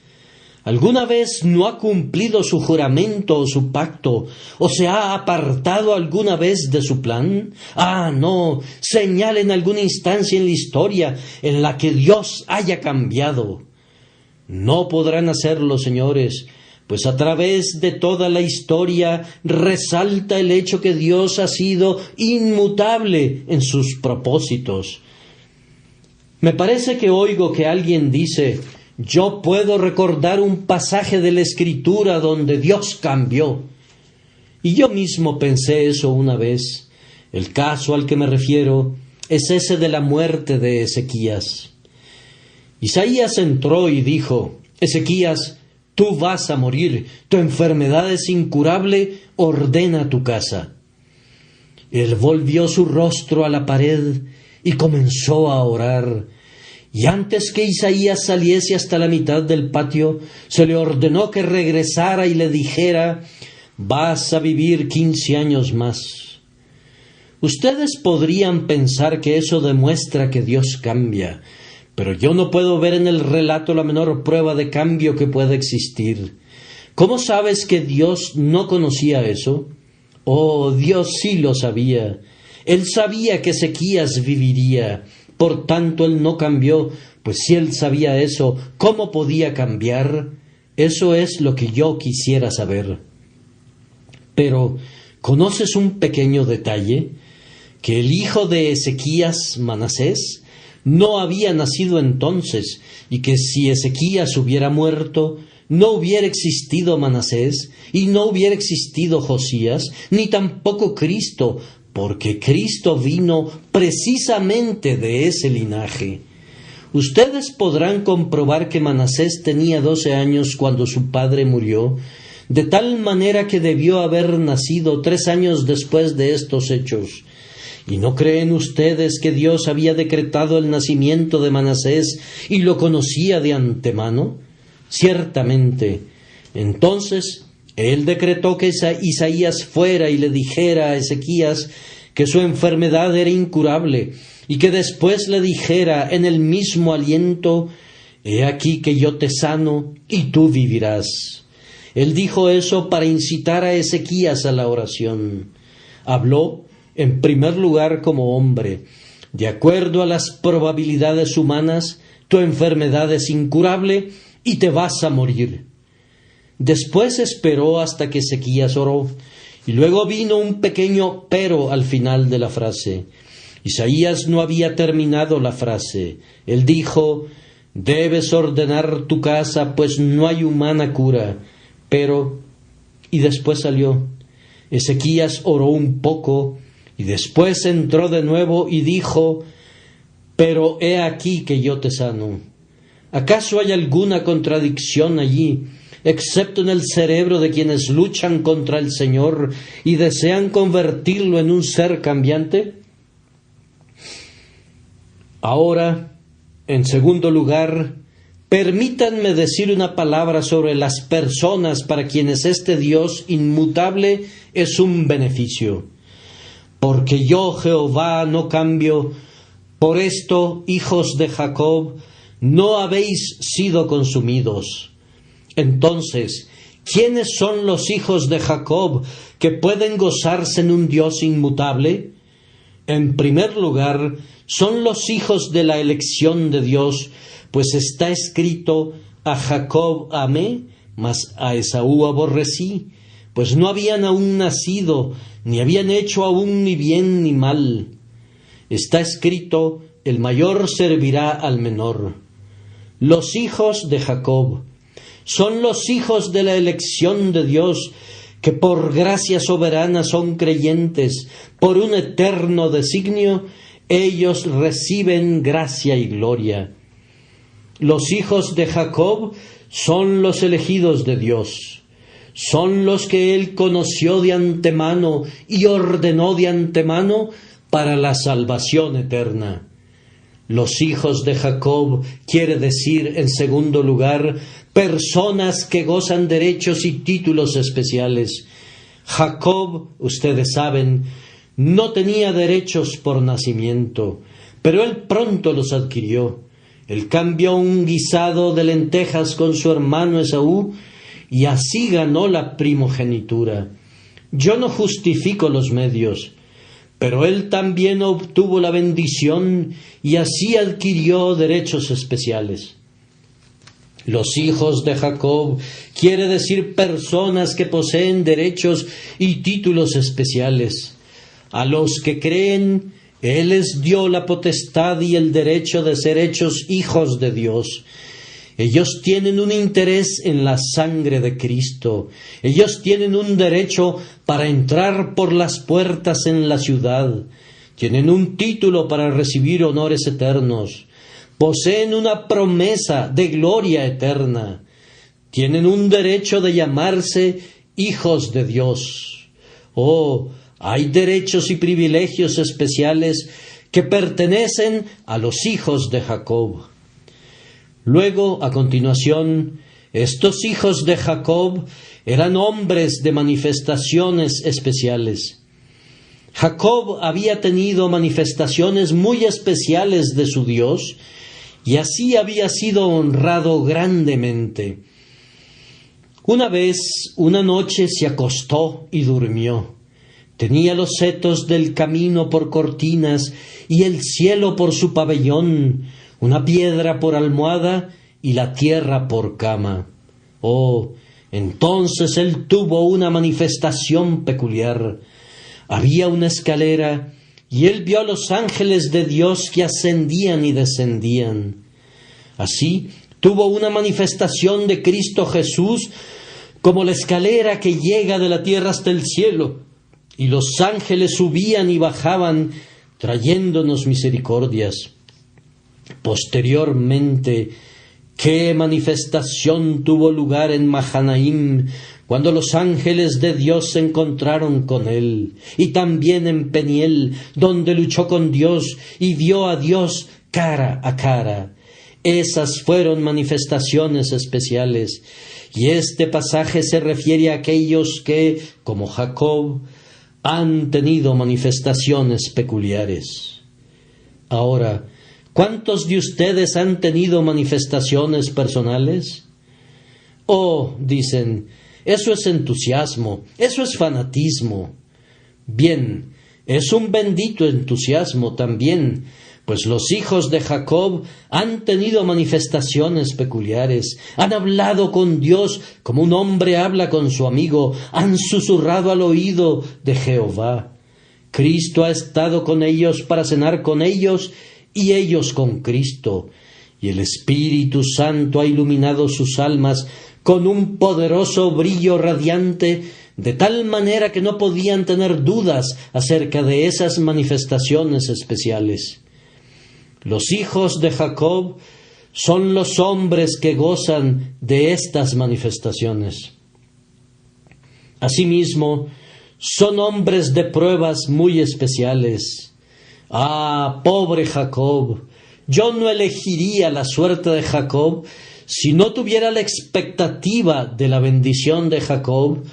¿Alguna vez no ha cumplido su juramento o su pacto? ¿O se ha apartado alguna vez de su plan? Ah, no, señalen alguna instancia en la historia en la que Dios haya cambiado. No podrán hacerlo, señores, pues a través de toda la historia resalta el hecho que Dios ha sido inmutable en sus propósitos. Me parece que oigo que alguien dice: yo puedo recordar un pasaje de la Escritura donde Dios cambió. Y yo mismo pensé eso una vez. El caso al que me refiero es ese de la muerte de Ezequías. Isaías entró y dijo: Ezequías, tú vas a morir, tu enfermedad es incurable, ordena tu casa. Él volvió su rostro a la pared y comenzó a orar. Y antes que Isaías saliese hasta la mitad del patio, se le ordenó que regresara y le dijera: vas a vivir 15 años más. Ustedes podrían pensar que eso demuestra que Dios cambia, pero yo no puedo ver en el relato la menor prueba de cambio que pueda existir. ¿Cómo sabes que Dios no conocía eso? Oh, Dios sí lo sabía. Él sabía que Ezequías viviría. Por tanto, Él no cambió, pues si Él sabía eso, ¿cómo podía cambiar? Eso es lo que yo quisiera saber. Pero, ¿conoces un pequeño detalle? Que el hijo de Ezequías, Manasés, no había nacido entonces, y que si Ezequías hubiera muerto, no hubiera existido Manasés, y no hubiera existido Josías, ni tampoco Cristo, porque Cristo vino precisamente de ese linaje. Ustedes podrán comprobar que Manasés tenía 12 años cuando su padre murió, de tal manera que debió haber nacido 3 años después de estos hechos. ¿Y no creen ustedes que Dios había decretado el nacimiento de Manasés y lo conocía de antemano? Ciertamente. Entonces, Él decretó que Isaías fuera y le dijera a Ezequías que su enfermedad era incurable, y que después le dijera en el mismo aliento: he aquí que yo te sano y tú vivirás. Él dijo eso para incitar a Ezequías a la oración. Habló, en primer lugar, como hombre. De acuerdo a las probabilidades humanas, tu enfermedad es incurable y te vas a morir. Después esperó hasta que Ezequías oró, y luego vino un pequeño pero al final de la frase. Isaías no había terminado la frase. Él dijo: debes ordenar tu casa, pues no hay humana cura. Pero, y después salió. Ezequías oró un poco, y después entró de nuevo y dijo: pero he aquí que yo te sano. ¿Acaso hay alguna contradicción allí, excepto en el cerebro de quienes luchan contra el Señor y desean convertirlo en un ser cambiante? Ahora, en segundo lugar, permítanme decir una palabra sobre las personas para quienes este Dios inmutable es un beneficio. Porque yo, Jehová, no cambio. Por esto, hijos de Jacob, no habéis sido consumidos. Entonces, ¿quiénes son los hijos de Jacob que pueden gozarse en un Dios inmutable? En primer lugar, son los hijos de la elección de Dios, pues está escrito: a Jacob amé, mas a Esaú aborrecí, pues no habían aún nacido, ni habían hecho aún ni bien ni mal. Está escrito: el mayor servirá al menor. Los hijos de Jacob son los hijos de la elección de Dios, que por gracia soberana son creyentes. Por un eterno designio, ellos reciben gracia y gloria. Los hijos de Jacob son los elegidos de Dios. Son los que Él conoció de antemano y ordenó de antemano para la salvación eterna. Los hijos de Jacob quiere decir, en segundo lugar, personas que gozan derechos y títulos especiales. Jacob, ustedes saben, no tenía derechos por nacimiento, pero él pronto los adquirió. Él cambió un guisado de lentejas con su hermano Esaú y así ganó la primogenitura. Yo no justifico los medios, pero él también obtuvo la bendición y así adquirió derechos especiales. Los hijos de Jacob quiere decir personas que poseen derechos y títulos especiales. A los que creen, Él les dio la potestad y el derecho de ser hechos hijos de Dios. Ellos tienen un interés en la sangre de Cristo. Ellos tienen un derecho para entrar por las puertas en la ciudad. Tienen un título para recibir honores eternos. Poseen una promesa de gloria eterna. Tienen un derecho de llamarse hijos de Dios. Oh, hay derechos y privilegios especiales que pertenecen a los hijos de Jacob. Luego, a continuación, estos hijos de Jacob eran hombres de manifestaciones especiales. Jacob había tenido manifestaciones muy especiales de su Dios y así había sido honrado grandemente. Una vez, una noche se acostó y durmió. Tenía los setos del camino por cortinas y el cielo por su pabellón, una piedra por almohada y la tierra por cama. Oh, entonces él tuvo una manifestación peculiar. Había una escalera y él vio a los ángeles de Dios que ascendían y descendían. Así tuvo una manifestación de Cristo Jesús como la escalera que llega de la tierra hasta el cielo, y los ángeles subían y bajaban trayéndonos misericordias. Posteriormente, ¿qué manifestación tuvo lugar en Mahanaim cuando los ángeles de Dios se encontraron con él? Y también en Peniel, donde luchó con Dios y vio a Dios cara a cara. Esas fueron manifestaciones especiales. Y este pasaje se refiere a aquellos que, como Jacob, han tenido manifestaciones peculiares. Ahora, ¿cuántos de ustedes han tenido manifestaciones personales? Oh, dicen, eso es entusiasmo, eso es fanatismo. Bien, es un bendito entusiasmo también, pues los hijos de Jacob han tenido manifestaciones peculiares, han hablado con Dios como un hombre habla con su amigo, han susurrado al oído de Jehová. Cristo ha estado con ellos para cenar con ellos y ellos con Cristo, y el Espíritu Santo ha iluminado sus almas con un poderoso brillo radiante, de tal manera que no podían tener dudas acerca de esas manifestaciones especiales. Los hijos de Jacob son los hombres que gozan de estas manifestaciones. Asimismo, son hombres de pruebas muy especiales. Ah, pobre Jacob, yo no elegiría la suerte de Jacob si no tuviera la expectativa de la bendición de Jacob,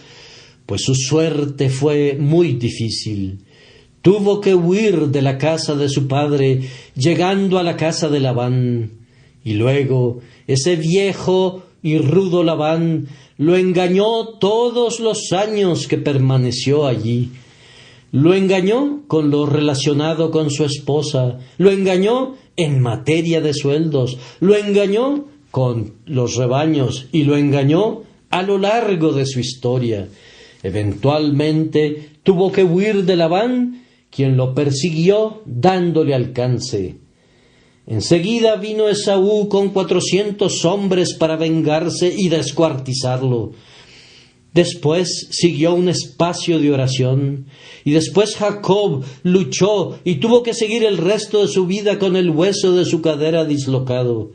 pues su suerte fue muy difícil. Tuvo que huir de la casa de su padre, llegando a la casa de Labán. Y luego ese viejo y rudo Labán lo engañó todos los años que permaneció allí. Lo engañó con lo relacionado con su esposa, lo engañó en materia de sueldos, lo engañó con los rebaños y lo engañó a lo largo de su historia. Eventualmente tuvo que huir de Labán, quien lo persiguió dándole alcance. Enseguida vino Esaú con 400 hombres para vengarse y descuartizarlo. Después siguió un espacio de oración, y después Jacob luchó y tuvo que seguir el resto de su vida con el hueso de su cadera dislocado.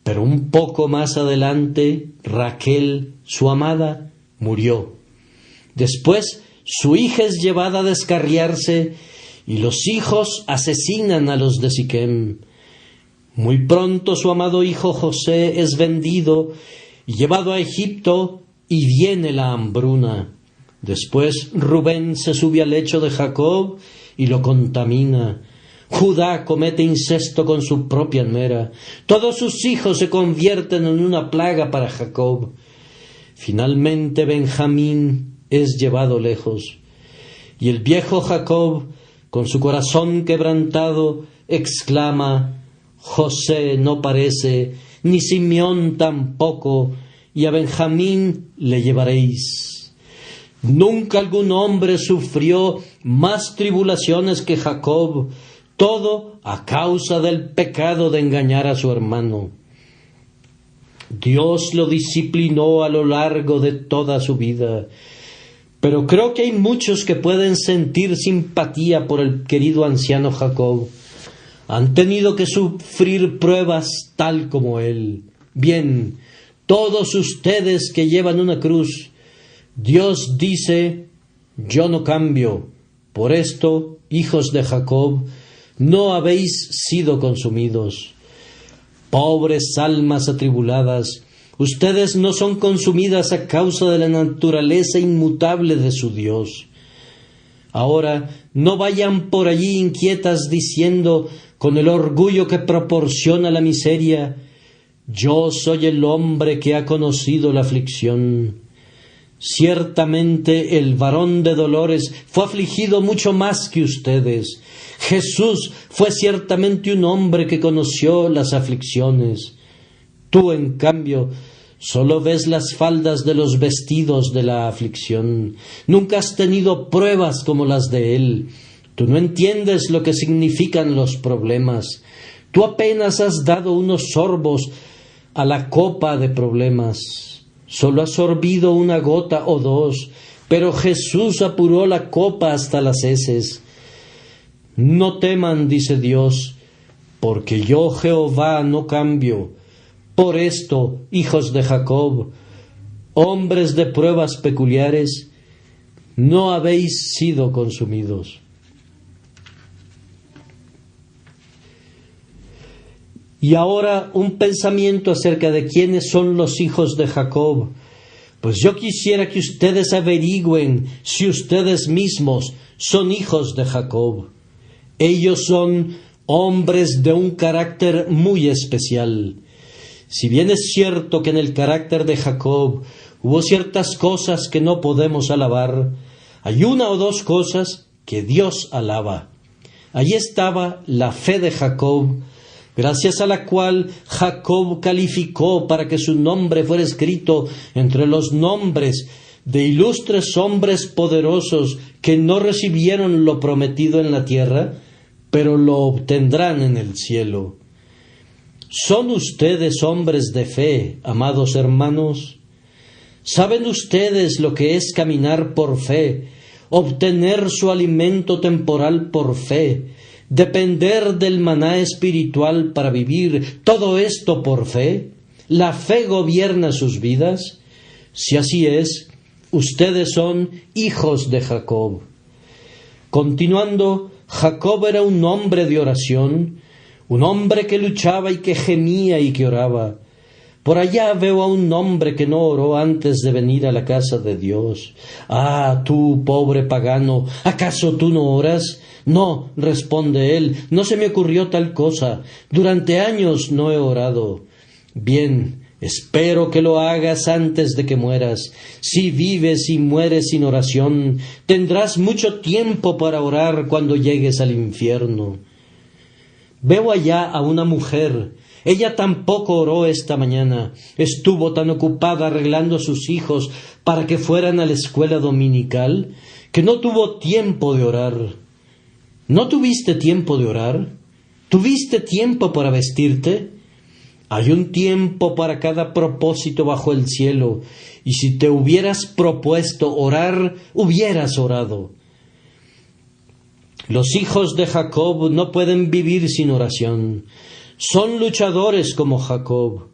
Pero un poco más adelante, Raquel, su amada, murió. Después, su hija es llevada a descarriarse, y los hijos asesinan a los de Siquem. Muy pronto su amado hijo José es vendido y llevado a Egipto, y viene la hambruna. Después Rubén se sube al lecho de Jacob y lo contamina. Judá comete incesto con su propia nuera. Todos sus hijos se convierten en una plaga para Jacob. Finalmente Benjamín es llevado lejos. Y el viejo Jacob, con su corazón quebrantado, exclama: José no parece, ni Simeón tampoco, y a Benjamín le llevaréis. Nunca algún hombre sufrió más tribulaciones que Jacob, todo a causa del pecado de engañar a su hermano. Dios lo disciplinó a lo largo de toda su vida, pero creo que hay muchos que pueden sentir simpatía por el querido anciano Jacob. Han tenido que sufrir pruebas tal como él. Bien, todos ustedes que llevan una cruz, Dios dice: yo no cambio. Por esto, hijos de Jacob, no habéis sido consumidos. Pobres almas atribuladas, ustedes no son consumidas a causa de la naturaleza inmutable de su Dios. Ahora, no vayan por allí inquietas diciendo, con el orgullo que proporciona la miseria: yo soy el hombre que ha conocido la aflicción. Ciertamente el varón de dolores fue afligido mucho más que ustedes. Jesús fue ciertamente un hombre que conoció las aflicciones. Tú, en cambio, solo ves las faldas de los vestidos de la aflicción. Nunca has tenido pruebas como las de él. Tú no entiendes lo que significan los problemas. Tú apenas has dado unos sorbos a la copa de problemas. Solo has sorbido una gota o dos, pero Jesús apuró la copa hasta las heces. No teman, dice Dios, porque yo, Jehová, no cambio. Por esto, hijos de Jacob, hombres de pruebas peculiares, no habéis sido consumidos. Y ahora un pensamiento acerca de quiénes son los hijos de Jacob. Pues yo quisiera que ustedes averigüen si ustedes mismos son hijos de Jacob. Ellos son hombres de un carácter muy especial. Si bien es cierto que en el carácter de Jacob hubo ciertas cosas que no podemos alabar, hay una o dos cosas que Dios alaba. Allí estaba la fe de Jacob, gracias a la cual Jacob calificó para que su nombre fuera escrito entre los nombres de ilustres hombres poderosos que no recibieron lo prometido en la tierra, pero lo obtendrán en el cielo. ¿Son ustedes hombres de fe, amados hermanos? ¿Saben ustedes lo que es caminar por fe, obtener su alimento temporal por fe, depender del maná espiritual para vivir, todo esto por fe? ¿La fe gobierna sus vidas? Si así es, ustedes son hijos de Jacob. Continuando, Jacob era un hombre de oración, un hombre que luchaba y que gemía y que oraba. Por allá veo a un hombre que no oró antes de venir a la casa de Dios. Ah, tú, pobre pagano, ¿acaso tú no oras? No, responde él, no se me ocurrió tal cosa. Durante años no he orado. Bien, espero que lo hagas antes de que mueras. Si vives y mueres sin oración, tendrás mucho tiempo para orar cuando llegues al infierno. Veo allá a una mujer. Ella tampoco oró esta mañana. Estuvo tan ocupada arreglando a sus hijos para que fueran a la escuela dominical que no tuvo tiempo de orar. ¿No tuviste tiempo de orar? ¿Tuviste tiempo para vestirte? Hay un tiempo para cada propósito bajo el cielo, y si te hubieras propuesto orar, hubieras orado. Los hijos de Jacob no pueden vivir sin oración. Son luchadores como Jacob.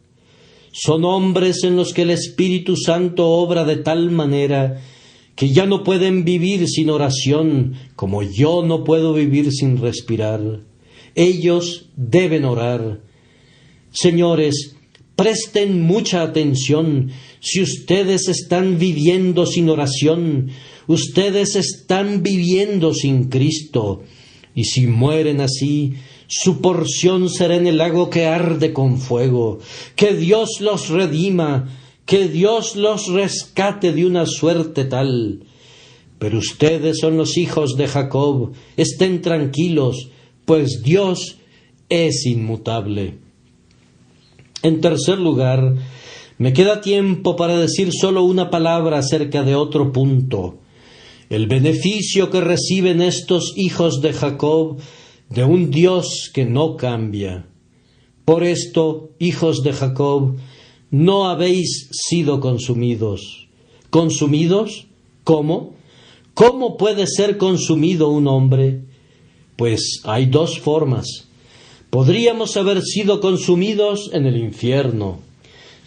Son hombres en los que el Espíritu Santo obra de tal manera que ya no pueden vivir sin oración, como yo no puedo vivir sin respirar. Ellos deben orar. Señores, presten mucha atención. Si ustedes están viviendo sin oración, ustedes están viviendo sin Cristo. Y si mueren así, su porción será en el lago que arde con fuego. Que Dios los redima, que Dios los rescate de una suerte tal. Pero ustedes son los hijos de Jacob, estén tranquilos, pues Dios es inmutable. En tercer lugar, Me queda tiempo para decir solo una palabra acerca de otro punto: el beneficio que reciben estos hijos de Jacob de un Dios que no cambia. Por esto, hijos de Jacob, no habéis sido consumidos. ¿Consumidos? ¿Cómo? ¿Cómo puede ser consumido un hombre? Pues hay dos formas. Podríamos haber sido consumidos en el infierno.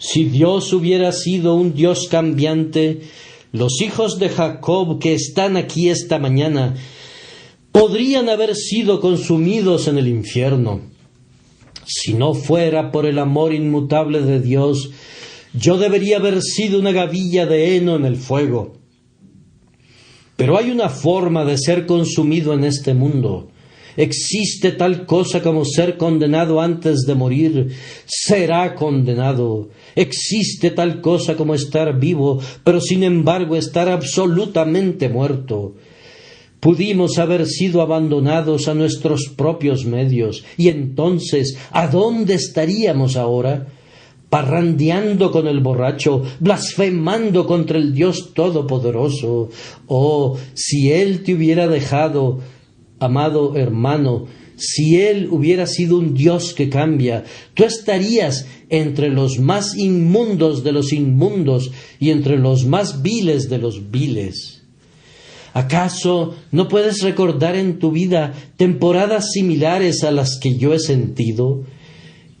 Si Dios hubiera sido un Dios cambiante, los hijos de Jacob que están aquí esta mañana podrían haber sido consumidos en el infierno. Si no fuera por el amor inmutable de Dios, yo debería haber sido una gavilla de heno en el fuego. Pero hay una forma de ser consumido en este mundo. Existe tal cosa como ser condenado antes de morir. Será condenado. Existe tal cosa como estar vivo, pero sin embargo estar absolutamente muerto. Pudimos haber sido abandonados a nuestros propios medios, y entonces, ¿a dónde estaríamos ahora? Parrandeando con el borracho, blasfemando contra el Dios Todopoderoso. Oh, si Él te hubiera dejado, amado hermano, si Él hubiera sido un Dios que cambia, tú estarías entre los más inmundos de los inmundos y entre los más viles de los viles. ¿Acaso no puedes recordar en tu vida temporadas similares a las que yo he sentido?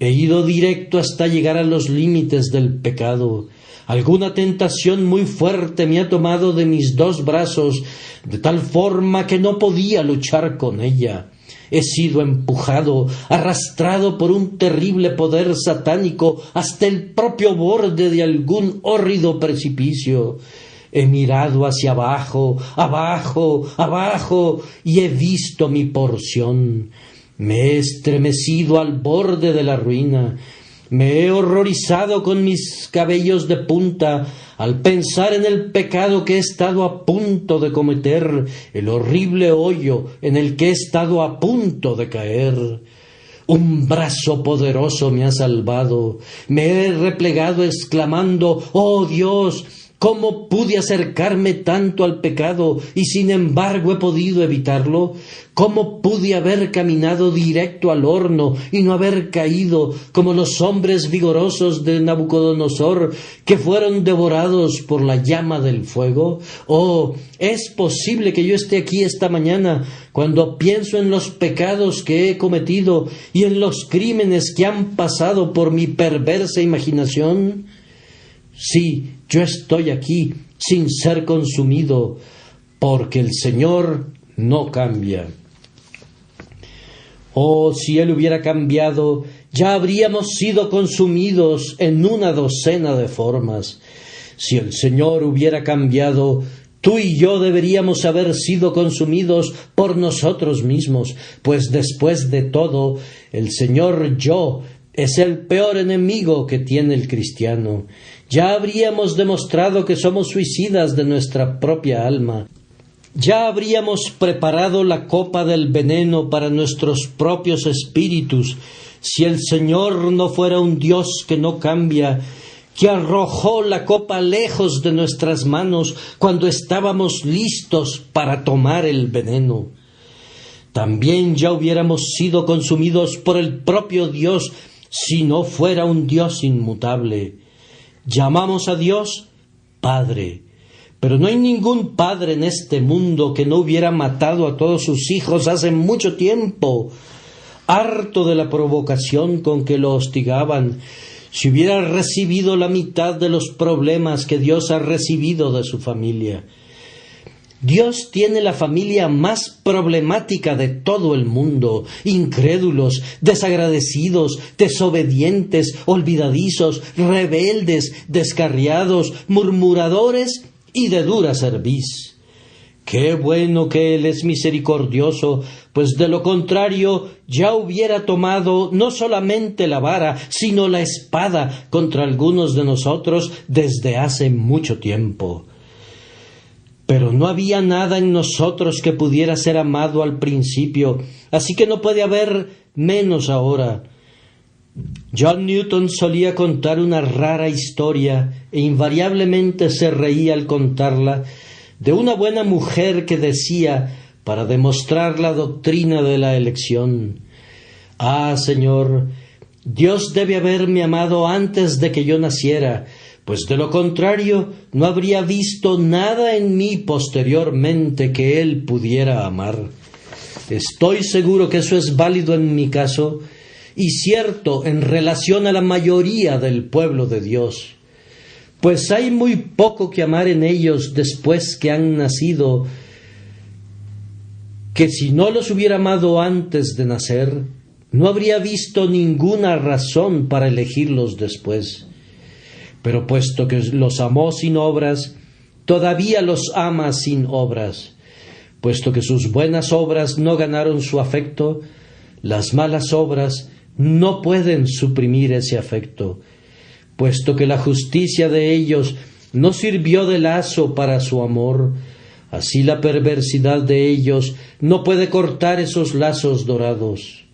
He ido directo hasta llegar a los límites del pecado. Alguna tentación muy fuerte me ha tomado de mis dos brazos, de tal forma que no podía luchar con ella. He sido empujado, arrastrado por un terrible poder satánico hasta el propio borde de algún hórrido precipicio. He mirado hacia abajo, abajo, abajo, y he visto mi porción. Me he estremecido al borde de la ruina. Me he horrorizado con mis cabellos de punta al pensar en el pecado que he estado a punto de cometer, el horrible hoyo en el que he estado a punto de caer. Un brazo poderoso me ha salvado. Me he replegado exclamando: «¡Oh Dios! ¿Cómo pude acercarme tanto al pecado y sin embargo he podido evitarlo? ¿Cómo pude haber caminado directo al horno y no haber caído como los hombres vigorosos de Nabucodonosor que fueron devorados por la llama del fuego? Oh, es posible que yo esté aquí esta mañana cuando pienso en los pecados que he cometido y en los crímenes que han pasado por mi perversa imaginación. Sí, yo estoy aquí sin ser consumido, porque el Señor no cambia. Oh, si Él hubiera cambiado, ya habríamos sido consumidos en una docena de formas. Si el Señor hubiera cambiado, tú y yo deberíamos haber sido consumidos por nosotros mismos, pues después de todo, el Señor yo es el peor enemigo que tiene el cristiano. Ya habríamos demostrado que somos suicidas de nuestra propia alma. Ya habríamos preparado la copa del veneno para nuestros propios espíritus, si el Señor no fuera un Dios que no cambia, que arrojó la copa lejos de nuestras manos cuando estábamos listos para tomar el veneno. También ya hubiéramos sido consumidos por el propio Dios si no fuera un Dios inmutable. Llamamos a Dios Padre, pero no hay ningún padre en este mundo que no hubiera matado a todos sus hijos hace mucho tiempo. Harto de la provocación con que lo hostigaban, si hubiera recibido la mitad de los problemas que Dios ha recibido de su familia. Dios tiene la familia más problemática de todo el mundo: incrédulos, desagradecidos, desobedientes, olvidadizos, rebeldes, descarriados, murmuradores y de dura cerviz. Qué bueno que Él es misericordioso, pues de lo contrario ya hubiera tomado no solamente la vara, sino la espada contra algunos de nosotros desde hace mucho tiempo. Pero no había nada en nosotros que pudiera ser amado al principio, así que no puede haber menos ahora. John Newton solía contar una rara historia, e invariablemente se reía al contarla, de una buena mujer que decía, para demostrar la doctrina de la elección: «Ah, Señor, Dios debe haberme amado antes de que yo naciera, pues de lo contrario no habría visto nada en mí posteriormente que Él pudiera amar». Estoy seguro que eso es válido en mi caso y cierto en relación a la mayoría del pueblo de Dios, pues hay muy poco que amar en ellos después que han nacido, que si no los hubiera amado antes de nacer, no habría visto ninguna razón para elegirlos después. Pero puesto que los amó sin obras, todavía los ama sin obras. Puesto que sus buenas obras no ganaron su afecto, las malas obras no pueden suprimir ese afecto. Puesto que la justicia de ellos no sirvió de lazo para su amor, así la perversidad de ellos no puede cortar esos lazos dorados.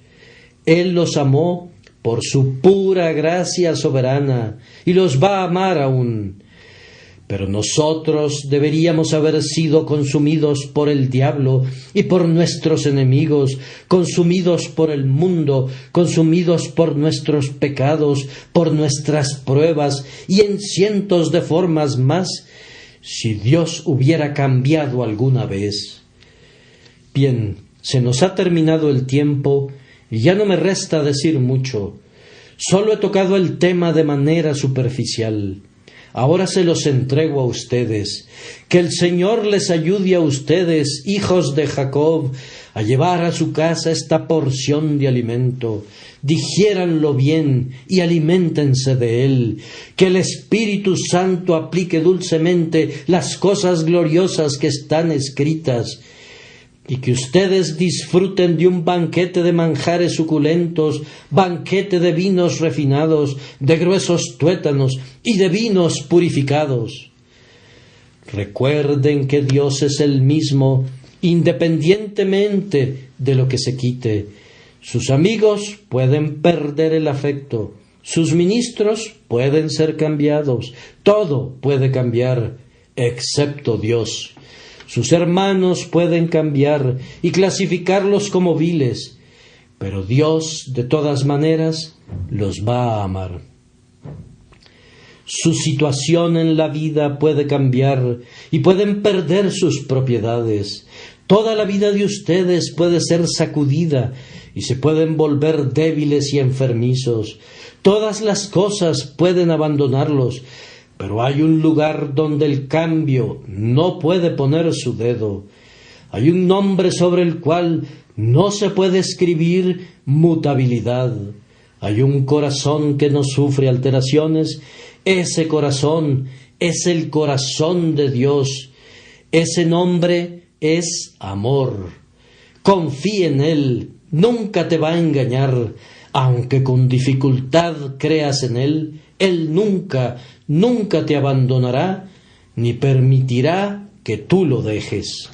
Él los amó por su pura gracia soberana y los va a amar aún. Pero nosotros deberíamos haber sido consumidos por el diablo y por nuestros enemigos, consumidos por el mundo, consumidos por nuestros pecados, por nuestras pruebas y en cientos de formas más, si Dios hubiera cambiado alguna vez. Bien, se nos ha terminado el tiempo y ya no me resta decir mucho. Solo he tocado el tema de manera superficial. Ahora se los entrego a ustedes. Que el Señor les ayude a ustedes, hijos de Jacob, a llevar a su casa esta porción de alimento. Digiéranlo bien y aliméntense de él. Que el Espíritu Santo aplique dulcemente las cosas gloriosas que están escritas. Y que ustedes disfruten de un banquete de manjares suculentos, banquete de vinos refinados, de gruesos tuétanos y de vinos purificados. Recuerden que Dios es el mismo, independientemente de lo que se quite. Sus amigos pueden perder el afecto, sus ministros pueden ser cambiados, todo puede cambiar, excepto Dios. Sus hermanos pueden cambiar y clasificarlos como viles, pero Dios, de todas maneras, los va a amar. Su situación en la vida puede cambiar y pueden perder sus propiedades. Toda la vida de ustedes puede ser sacudida y se pueden volver débiles y enfermizos. Todas las cosas pueden abandonarlos, pero hay un lugar donde el cambio no puede poner su dedo. Hay un nombre sobre el cual no se puede escribir mutabilidad. Hay un corazón que no sufre alteraciones. Ese corazón es el corazón de Dios. Ese nombre es amor. Confía en Él, nunca te va a engañar. Aunque con dificultad creas en Él, Él nunca te abandonará, ni permitirá que tú lo dejes.